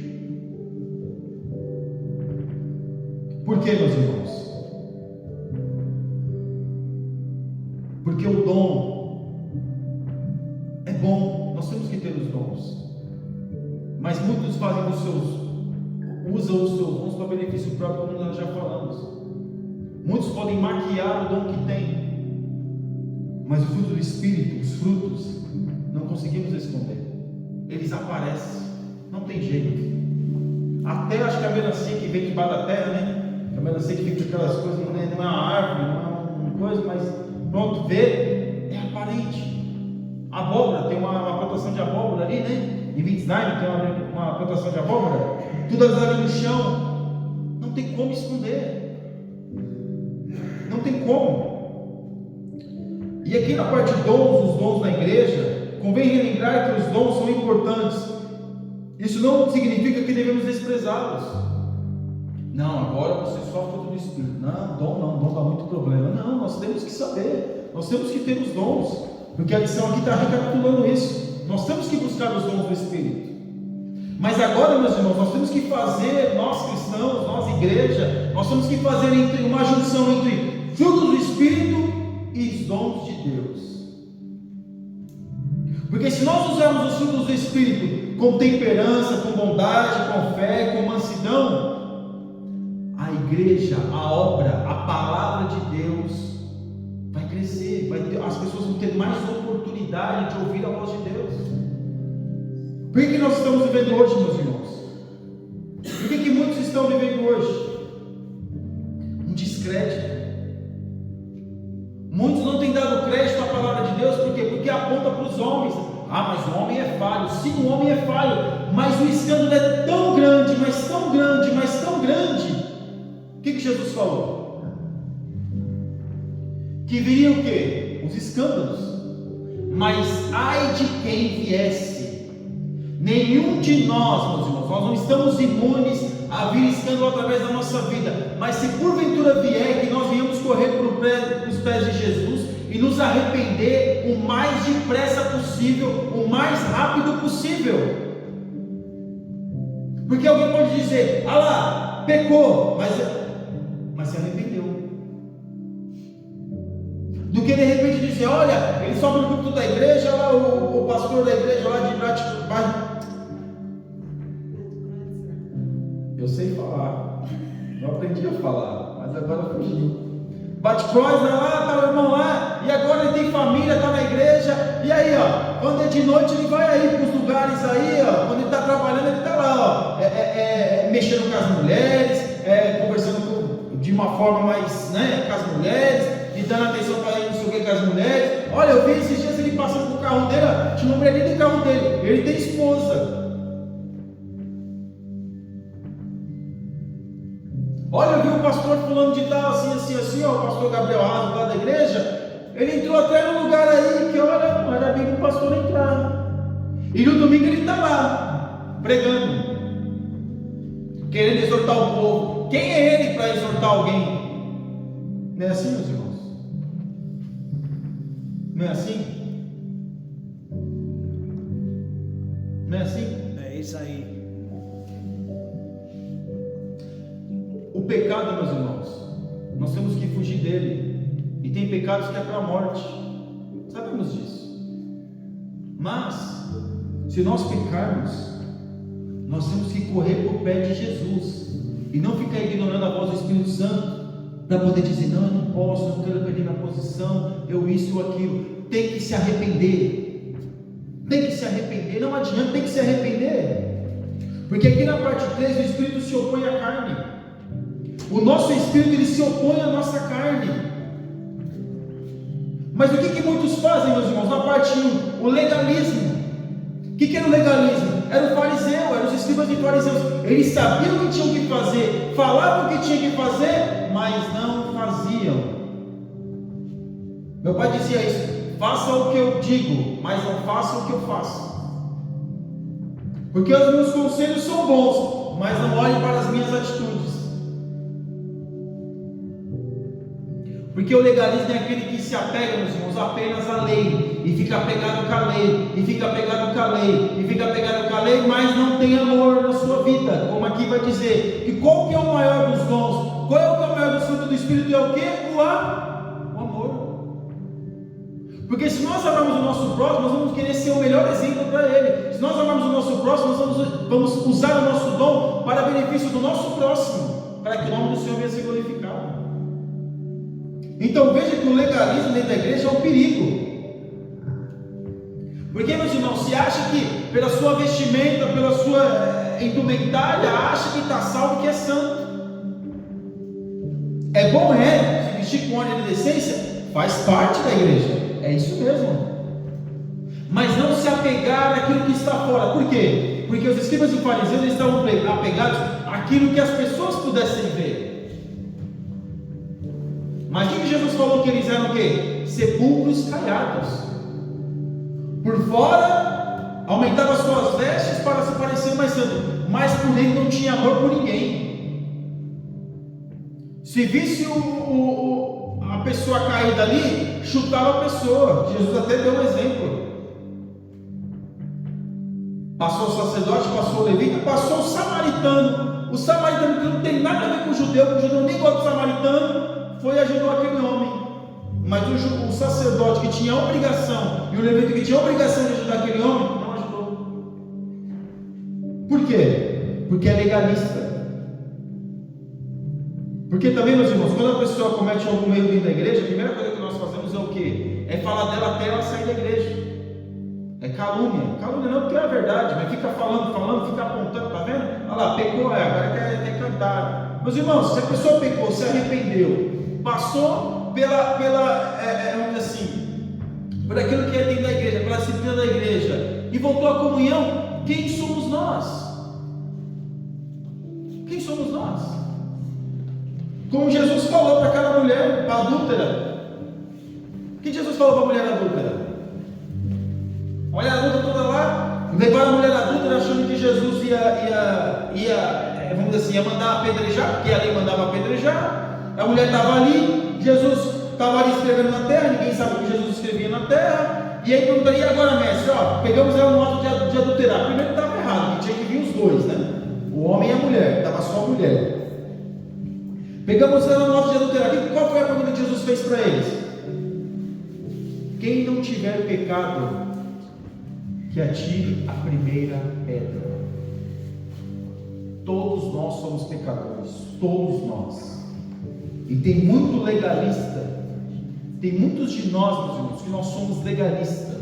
Por quê, meus irmãos? Porque o dom é bom, nós temos que ter os dons, mas muitos usam os seus dons para benefício próprio, como nós já falamos. Muitos podem maquiar o dom que têm, mas o fruto do Espírito, os frutos, não conseguimos esconder, eles aparecem, não tem jeito. Até acho que a melancia que vem debaixo da terra, né? A melancia que fica aquelas coisas, não é uma árvore, não é uma coisa, mas pronto, vê, é aparente. Abóbora, tem uma plantação de abóbora ali, né? Em Wittgenstein tem uma plantação de abóbora, tudo ali no chão, não tem como esconder, não tem como. E aqui na parte dons, os dons da igreja, convém relembrar que os dons são importantes. Isso não significa que devemos desprezá-los. Não, agora você só fruto do Espírito. Não, dom dá muito problema. Não, nós temos que saber, nós temos que ter os dons, porque a lição aqui está recapitulando isso. Nós temos que buscar os dons do Espírito. Mas agora, meus irmãos, nós temos que fazer, nós cristãos, nós igreja, nós temos que fazer uma junção entre frutos do Espírito e os dons de Deus. Porque se nós usarmos os frutos do Espírito com temperança, com bondade, com fé, com mansidão, a igreja, a obra, a palavra de Deus vai crescer, as pessoas vão ter mais oportunidade de ouvir a voz de Deus. Por que nós estamos vivendo hoje, meus irmãos? Por que muitos estão vivendo hoje? Um descrédito. Muitos não têm dado crédito à palavra de Deus, por quê? Porque aponta para os homens. Ah, mas o homem é falho. Sim, o homem é falho, mas o escândalo é tão grande, mas tão grande, mas tão grande. O que Jesus falou? Que viria o quê? Os escândalos. Mas ai de quem viesse. Nenhum de nós, meus irmãos, nós não estamos imunes a vir escândalo através da nossa vida. Mas se porventura vier, que nós venhamos correr para os pés de Jesus e nos arrepender o mais depressa possível, o mais rápido possível. Porque alguém pode dizer: ah lá, pecou, mas se arrependeu. Do que de repente dizer: olha, ele sobe no culto da igreja, lá o pastor da igreja lá de Bratislava. Eu sei falar, eu aprendi a falar, mas agora fugiu. Bate cruz lá, tá o irmão lá, e agora ele tem família, tá na igreja, e aí ó, quando é de noite ele vai aí para os lugares aí, ó, quando ele está trabalhando ele está lá, ó, mexendo com as mulheres, conversando de uma forma mais, né, com as mulheres, e dando atenção para ele, não sei o que, com as mulheres. Olha, eu vi esses dias ele passando com o carro dele, ó, tinha uma mulher dentro do carro dele, ele tem esposa. Olha, eu vi o pastor fulano de tal, assim, ó, o pastor Gabriel Raso lá da igreja, ele entrou até num lugar aí que, olha, não era bem para o pastor entrar. E no domingo ele está lá, pregando, querendo exortar o povo. Quem é ele para exortar alguém? Não é assim, meus irmãos? Não é assim? Não é assim? É isso aí. O pecado, meus irmãos, nós temos que fugir dele. E tem pecados que é para a morte, sabemos disso. Mas, se nós pecarmos, nós temos que correr para o pé de Jesus e não ficar ignorando a voz do Espírito Santo para poder dizer: não, eu não posso, eu não quero perder minha posição, eu isso ou aquilo. Tem que se arrepender. Tem que se arrepender, não adianta, tem que se arrepender. Porque aqui na parte 3 o Espírito se opõe à carne. O nosso Espírito ele se opõe à nossa carne. Mas o que muitos fazem, meus irmãos? Na parte 1, o legalismo. O que era o legalismo? Era o fariseu, eram os escribas e fariseus. Eles sabiam o que tinham que fazer, falavam o que tinham que fazer, mas não faziam. Meu pai dizia isso: faça o que eu digo, mas não faça o que eu faço. Porque os meus conselhos são bons, mas não olhe para as minhas atitudes. Porque o legalismo é aquele que se apega, meus irmãos, apenas à lei, e fica apegado com a lei, e fica apegado com a lei, e fica apegado com a lei, mas não tem amor na sua vida. Como aqui vai dizer, que qual que é o maior dos dons? Qual é o maior dos frutos do Espírito? É o que? O amor. Porque se nós amarmos o nosso próximo, nós vamos querer ser o melhor exemplo para ele. Se nós amarmos o nosso próximo, nós vamos usar o nosso dom para benefício do nosso próximo, para que o nome do Senhor venha ser glorificado. Então veja que o legalismo dentro da igreja é um perigo. Porque, meus irmãos, se acha que pela sua vestimenta, pela sua indumentária, acha que está salvo, que é santo. É bom, se vestir com ordem de decência, faz parte da igreja, é isso mesmo. Mas não se apegar àquilo que está fora. Por quê? Porque os escribas e fariseus estavam apegados àquilo que as pessoas pudessem ver. Mas o que Jesus falou que eles eram o quê? Sepulcros caiados. Por fora, aumentavam as suas vestes para se parecer mais santo, mas por dentro não tinha amor por ninguém. Se visse a pessoa caída ali, chutava a pessoa. Jesus até deu um exemplo. Passou o sacerdote, passou o levita, passou o samaritano. O samaritano que não tem nada a ver com o judeu nem gosta do samaritano, foi e ajudou aquele homem. Mas o sacerdote que tinha a obrigação, e o levita que tinha a obrigação de ajudar aquele homem, não ajudou. Por quê? Porque é legalista. Porque também, meus irmãos, quando a pessoa comete algum erro dentro da igreja, a primeira coisa que nós fazemos é o quê? É falar dela até ela sair da igreja. É calúnia. Calúnia não porque é a verdade, mas fica falando, fica apontando, tá vendo? Olha lá, pecou, agora quer cantar. Meus irmãos, se a pessoa pecou, se arrependeu, passou vamos dizer assim, por aquilo que é dentro da igreja, pela disciplina da igreja, e voltou à comunhão, quem somos nós? Quem somos nós? Como Jesus falou para aquela mulher, para a adúltera. O que Jesus falou para a mulher adúltera? A mulher adulta toda lá, levaram a mulher adúltera achando que Jesus vamos dizer assim, ia mandar apedrejar, porque a lei mandava apedrejar. A mulher estava ali, Jesus estava ali escrevendo na terra, ninguém sabe o que Jesus escrevia na terra. E aí perguntaria: e agora, mestre? Pegamos ela no ato de adulterar. Primeiro estava errado, que tinha que vir os dois, né? O homem e a mulher, estava só a mulher. Pegamos ela no ato de adulterar. Qual foi a pergunta que Jesus fez para eles? Quem não tiver pecado, que atire a primeira pedra. Todos nós somos pecadores, todos nós. E tem muito legalista, tem muitos de nós, meus irmãos, que nós somos legalistas.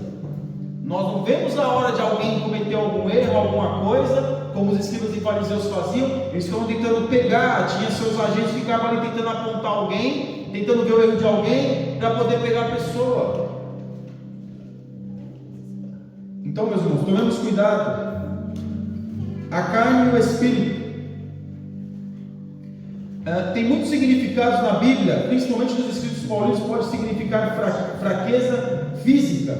Nós não vemos a hora de alguém cometer algum erro, alguma coisa, como os escribas e fariseus faziam. Eles ficavam tentando pegar, tinha seus agentes que ficavam ali tentando apontar alguém, tentando ver o erro de alguém, para poder pegar a pessoa. Então, meus irmãos, tomemos cuidado. A carne e o espírito. Tem muitos significados na Bíblia, principalmente nos escritos paulinos, pode significar fraqueza física.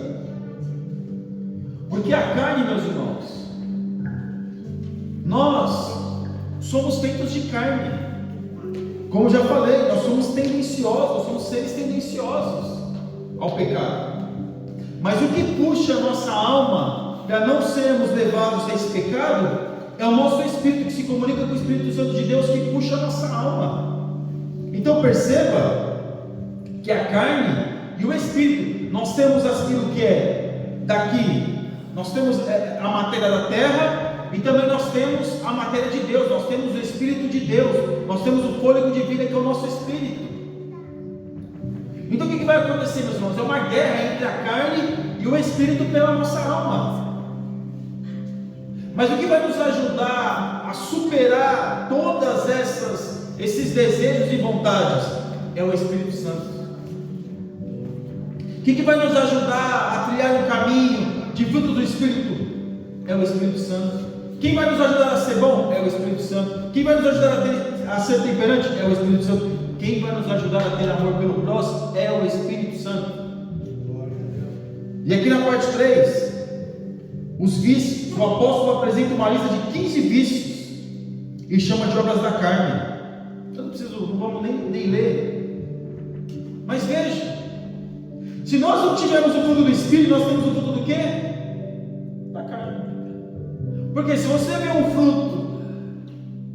Porque a carne, meus irmãos, nós somos feitos de carne. Como já falei, nós somos tendenciosos, nós somos seres tendenciosos ao pecado. Mas o que puxa a nossa alma para não sermos levados a esse pecado é o nosso espírito, que se comunica com o Espírito Santo de Deus, que puxa a nossa alma. Então perceba que a carne e o espírito, nós temos aquilo que é daqui, nós temos a matéria da terra, e também nós temos a matéria de Deus, nós temos o Espírito de Deus, nós temos o fôlego de vida, que é o nosso espírito. Então o que vai acontecer, meus irmãos? É uma guerra entre a carne e o espírito pela nossa alma. Mas o que vai nos ajudar a superar todas esses desejos e vontades é o Espírito Santo. O que vai nos ajudar a trilhar um caminho de fruto do Espírito? É o Espírito Santo. Quem vai nos ajudar a ser bom? É o Espírito Santo. Quem vai nos ajudar a ser temperante? É o Espírito Santo. Quem vai nos ajudar a ter amor pelo próximo? É o Espírito Santo. E aqui na parte 3, os vícios, o apóstolo apresenta uma lista de 15 vícios e chama de obras da carne. Eu não vamos nem ler. Mas veja, se nós não tivermos o fruto do Espírito, nós temos o fruto do quê? Da carne. Porque se você vê um fruto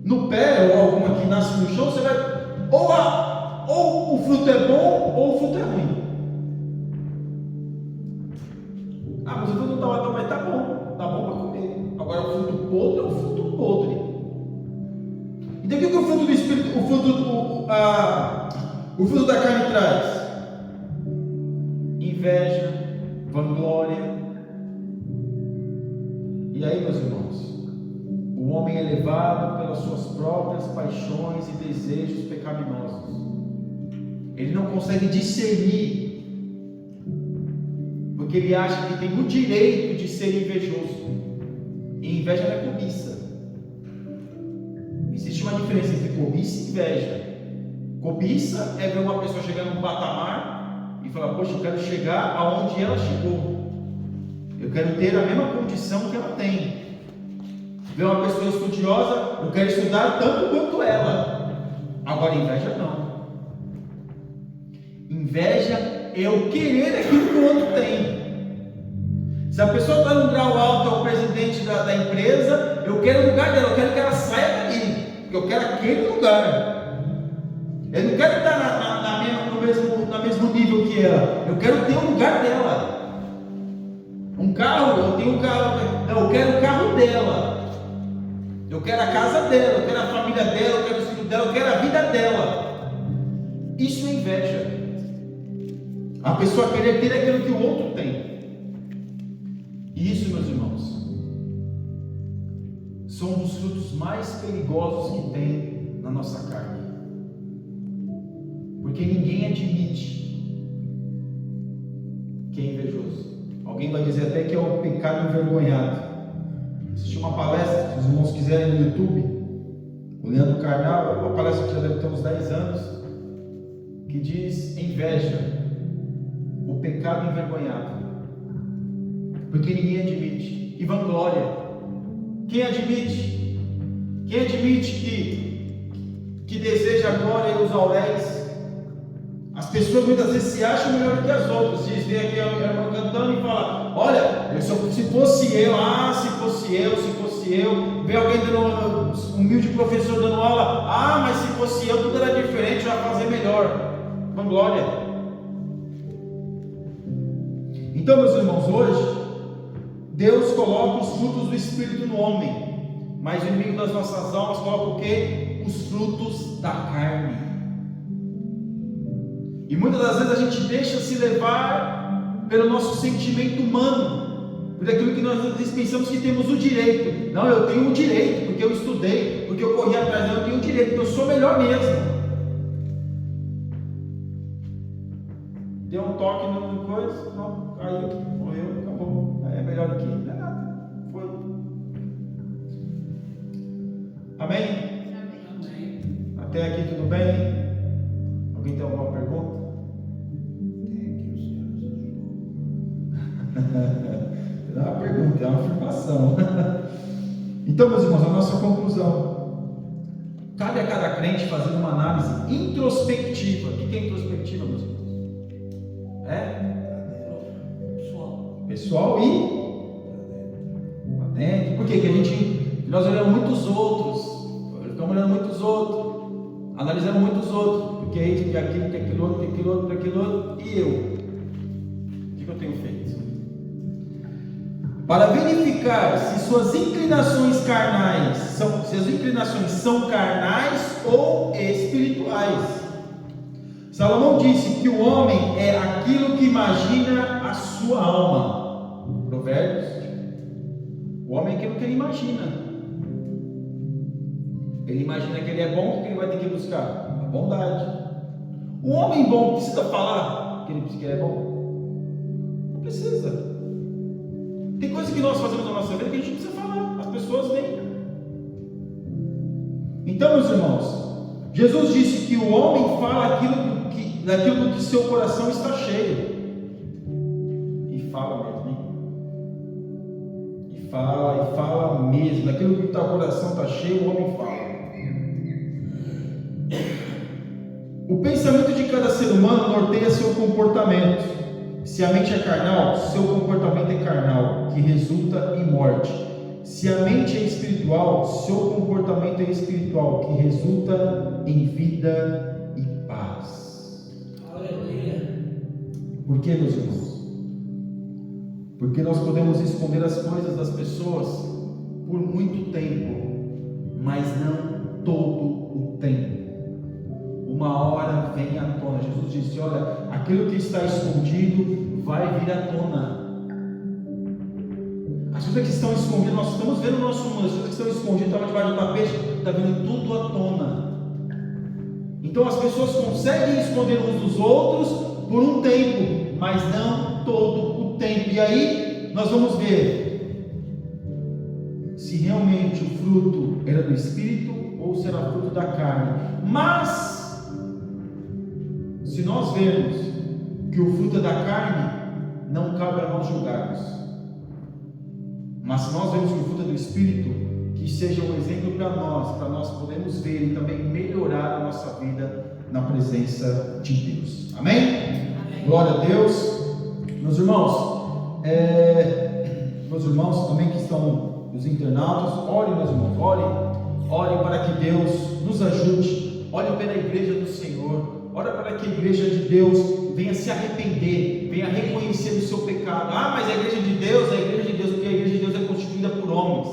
no pé, ou alguma que nasce no chão, você vai, ou o fruto é bom, ou o fruto é ruim. Mas o fruto não está lá, mas está bom para comer. Agora o fruto podre é o fruto podre. Então o que o fruto do Espírito, o fruto da carne traz? Inveja, vanglória. E aí, meus irmãos, o homem é levado pelas suas próprias paixões e desejos pecaminosos. Ele não consegue discernir, porque ele acha que tem o direito de ser invejoso. E inveja não é cobiça. Existe uma diferença entre cobiça e inveja. Cobiça é ver uma pessoa chegar num patamar e falar: poxa, eu quero chegar aonde ela chegou, eu quero ter a mesma condição que ela tem. Ver uma pessoa estudiosa, eu quero estudar tanto quanto ela. Agora inveja não. Inveja é eu querer aquilo que o outro tem. Se a pessoa está num grau alto, é o presidente da empresa, eu quero o lugar dela, eu quero que ela saia dali, porque eu quero aquele lugar. Eu não quero estar no mesmo nível que ela. Eu quero ter o lugar dela. Um carro, eu tenho um carro. Não, eu quero o carro dela. Eu quero a casa dela. Eu quero a família dela. Eu quero os filhos dela. Eu quero a vida dela. Isso é inveja. A pessoa querer ter aquilo que o outro tem. E isso, meus irmãos, são um dos frutos mais perigosos que tem na nossa carne. Porque ninguém admite que é invejoso. Alguém vai dizer até que é o pecado envergonhado. Assisti uma palestra, se os irmãos quiserem, no YouTube, o Leandro Carnal, uma palestra que já deve ter uns 10 anos, que diz inveja, o pecado envergonhado. Porque ninguém admite. E vanglória. Quem admite? Quem admite que deseja a glória e os auréis? As pessoas muitas vezes se acham melhor que as outras. Vem aqui a irmã cantando e fala: olha, se fosse eu, vem alguém dando, um humilde professor dando aula, mas se fosse eu, tudo era diferente, eu ia fazer melhor. Vanglória. Então, meus irmãos, hoje Deus coloca os frutos do Espírito no homem, mas o inimigo das nossas almas coloca o quê? Os frutos da carne. E muitas das vezes a gente deixa se levar pelo nosso sentimento humano, por aquilo que nós pensamos que temos o direito. Não, eu tenho o direito, porque eu estudei, porque eu corri atrás, não, eu tenho o direito, porque eu sou melhor mesmo. Deu um toque no coisa, não, caiu, morreu, acabou. É melhor do que não é nada. Foi. Amém? Amém. Até aqui tudo bem? Alguém tem alguma pergunta? Tem aqui, o Senhor nos ajudou. Não é uma pergunta, é uma afirmação. Então, meus irmãos, a nossa conclusão: cabe a cada crente fazer uma análise introspectiva. O que é introspectiva, meus irmãos? Pessoal e dentro. Por quê? Que nós olhamos muitos outros, ficamos olhando muitos outros, analisando muitos outros, porque é isso, que é aquilo, que é aquilo outro, que é aquilo outro, que é aquilo outro, e eu? O que eu tenho feito? Para verificar se suas inclinações carnais são carnais ou espirituais. Salomão disse que o homem é aquilo que imagina a sua alma. Provérbios. O homem é aquilo que ele imagina. Ele imagina que ele é bom, o que ele vai ter que buscar? A bondade. O homem bom precisa falar que ele é bom? Não precisa. Tem coisa que nós fazemos na nossa vida que a gente precisa falar. As pessoas veem. Então, meus irmãos, Jesus disse que o homem fala daquilo que seu coração está cheio. E fala mesmo. E fala mesmo. Daquilo que o teu coração está cheio, o homem fala. O pensamento de cada ser humano norteia seu comportamento. Se a mente é carnal, seu comportamento é carnal, que resulta em morte. Se a mente é espiritual, seu comportamento é espiritual, que resulta em vida e paz. Aleluia. Por que, meus irmãos? Porque nós podemos esconder as coisas das pessoas por muito tempo, mas não todo o tempo. Uma hora vem à tona. Jesus disse: olha, aquilo que está escondido vai vir à tona. As coisas que estão escondidas, nós estamos vendo no nosso mundo, as coisas que estão escondidas, estavam debaixo do tapete, está vindo tudo à tona. Então as pessoas conseguem esconder uns dos outros por um tempo, mas não todo o tempo. E aí nós vamos ver se realmente o fruto era do Espírito ou se era fruto da carne. Mas se nós vermos que o fruto é da carne, não cabe a nós julgarmos. Mas se nós vemos que o fruto é do Espírito, que seja um exemplo para nós podermos ver e também melhorar a nossa vida na presença de Deus. Amém? Amém. Glória a Deus. Meus irmãos também que estão nos internautas, orem, meus irmãos, orem para que Deus nos ajude, olhe pela igreja do Senhor, ora para que a igreja de Deus venha se arrepender, venha reconhecer o seu pecado. Ah, mas a igreja de Deus, porque a igreja de Deus é constituída por homens.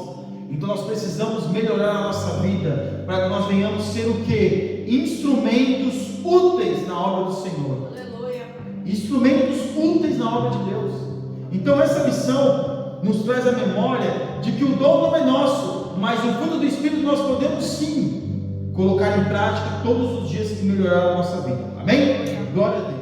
Então nós precisamos melhorar a nossa vida, para que nós venhamos ser o quê? Instrumentos úteis na obra do Senhor. Aleluia. Instrumentos úteis na obra de Deus. Então essa missão nos traz a memória de que o dom não é nosso, mas o fruto do Espírito nós podemos sim colocar em prática todos os dias que melhorar a nossa vida. Amém? Glória a Deus.